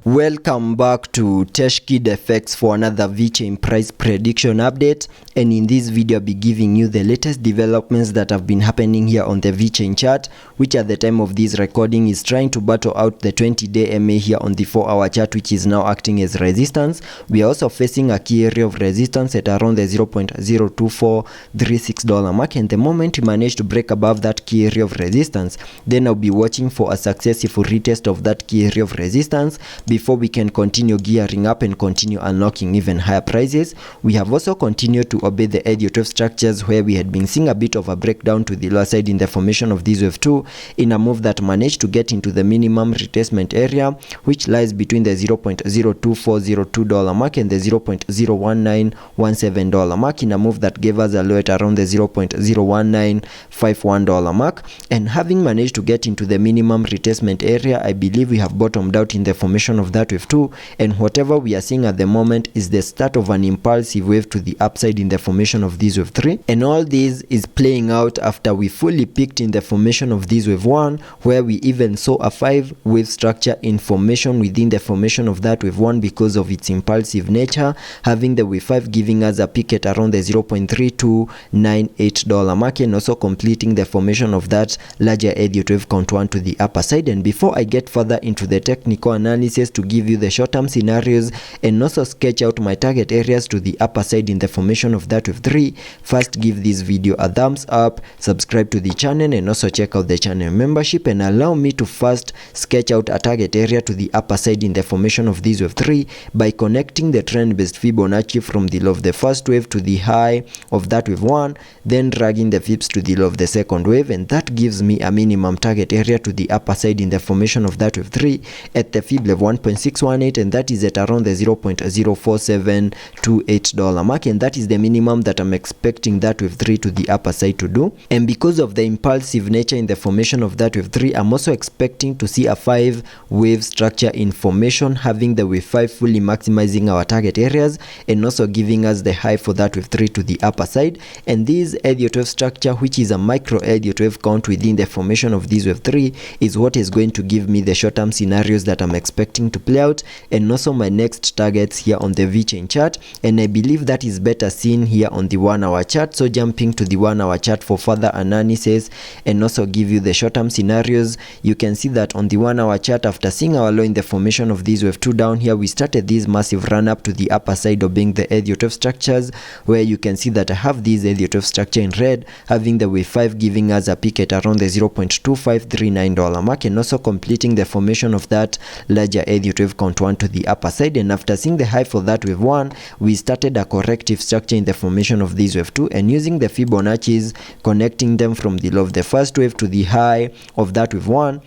Welcome back to Teshkid FX for another Vechain price prediction update, and in this video I'll be giving you the latest developments that have been happening here on the Vechain chart, which at the time of this recording is trying to battle out the 20-day MA here on the 4-hour chart, which is now acting as resistance. We are also facing a key area of resistance at around the $0.02436 mark, and the moment we manage to break above that key area of resistance, then I'll be watching for a successful retest of that key area of resistance before we can continue gearing up and continue unlocking even higher prices. We have also continued to obey the Elliot structures, where we had been seeing a bit of a breakdown to the lower side in the formation of this wave 2 in a move that managed to get into the minimum retracement area, which lies between the $0.02402 mark and the $0.01917 mark, in a move that gave us a low at around the $0.01951 mark. And having managed to get into the minimum retracement area, I believe we have bottomed out in the formation of that wave 2, and whatever we are seeing at the moment is the start of an impulsive wave to the upside in the formation of this wave 3, and all this is playing out after we fully peaked in the formation of this wave 1, where we even saw a 5-wave structure in formation within the formation of that wave 1 because of its impulsive nature, having the wave 5 giving us a peak at around the $0.3298 mark, and also completing the formation of that larger Elliott wave count 1 to the upper side. And before I get further into the technical analysis to give you the short-term scenarios and also sketch out my target areas to the upper side in the formation of that wave 3, first give this video a thumbs up, subscribe to the channel, and also check out the channel membership, and allow me to first sketch out a target area to the upper side in the formation of this wave 3 by connecting the trend-based Fibonacci from the low of the first wave to the high of that wave 1, then dragging the Fibs to the low of the second wave, and that gives me a minimum target area to the upper side in the formation of that wave 3 at the Fib level 1.618, and that is at around the $0.04728 mark, and that is the minimum that I'm expecting that wave 3 to the upper side to do. And because of the impulsive nature in the formation of that wave 3, I'm also expecting to see a 5-wave structure in formation, having the wave 5 fully maximizing our target areas and also giving us the high for that wave 3 to the upper side. And this Elliott wave structure, which is a micro Elliott wave count within the formation of this wave 3, is what is going to give me the short-term scenarios that I'm expecting to play out, and also my next targets here on the Vechain chart, and I believe that is better seen here on the 1-hour chart. So jumping to the 1-hour chart for further analysis and also give you the short-term scenarios, you can see that on the 1-hour chart, after seeing our low in the formation of this wave 2 down here, we started this massive run up to the upper side of being the Elliott wave structures, where you can see that I have this Elliott wave structure in red, having the wave 5 giving us a peak at around the $0.2539 mark, and also completing the formation of that larger Elliott wave count 1 to the upper side. And after seeing the high for that wave 1, we started a corrective structure in the formation of this wave 2, and using the Fibonacci's, connecting them from the low of the first wave to the high of that wave 1,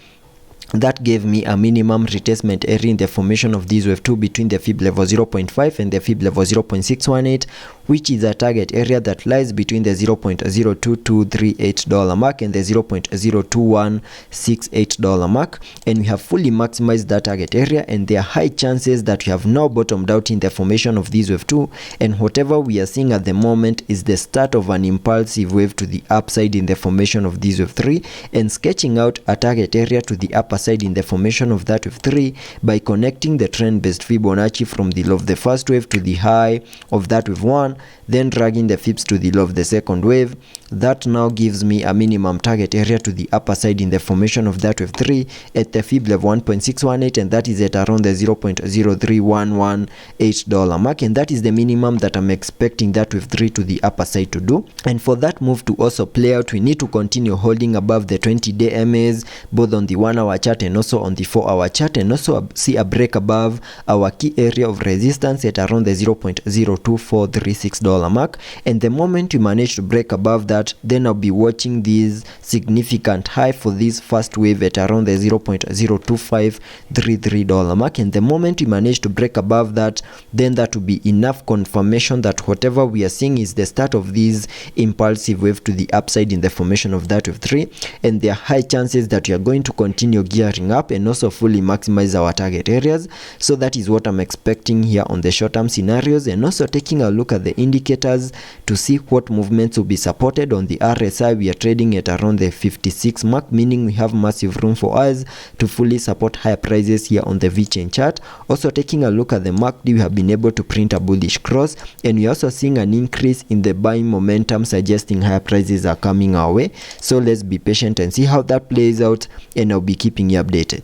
that gave me a minimum retracement area in the formation of this wave 2 between the Fib level 0.5 and the Fib level 0.618, which is a target area that lies between the $0.02238 mark and the $0.02168 mark, and we have fully maximized that target area, and there are high chances that we have now bottomed out in the formation of this wave 2, and whatever we are seeing at the moment is the start of an impulsive wave to the upside in the formation of this wave 3, and sketching out a target area to the upper side in the formation of that wave 3 by connecting the trend-based Fibonacci from the low of the first wave to the high of that wave 1, then dragging the Fibs to the low of the second wave. That now gives me a minimum target area to the upper side in the formation of that wave 3 at the Fib level 1.618, and that is at around the $0.03118 mark, and that is the minimum that I'm expecting that wave 3 to the upper side to do. And for that move to also play out, we need to continue holding above the 20-day MAs, both on the 1-hour chart and also on the 4-hour chart, and also see a break above our key area of resistance at around the $0.02436 mark. And the moment we manage to break above that, then I'll be watching this significant high for this first wave at around the $0.02533 mark, and the moment we manage to break above that, then that will be enough confirmation that whatever we are seeing is the start of this impulsive wave to the upside in the formation of that wave 3, and there are high chances that we are going to continue gearing up and also fully maximize our target areas. So that is what I'm expecting here on the short-term scenarios, and also taking a look at the indicators to see what movements will be supported trade. On the RSI, we are trading at around the 56 mark, meaning we have massive room for us to fully support higher prices here on the Vechain chart. Also taking a look at the MACD, we have been able to print a bullish cross, and we're also seeing an increase in the buying momentum, suggesting higher prices are coming our way. So let's be patient and see how that plays out, and I'll be keeping you updated.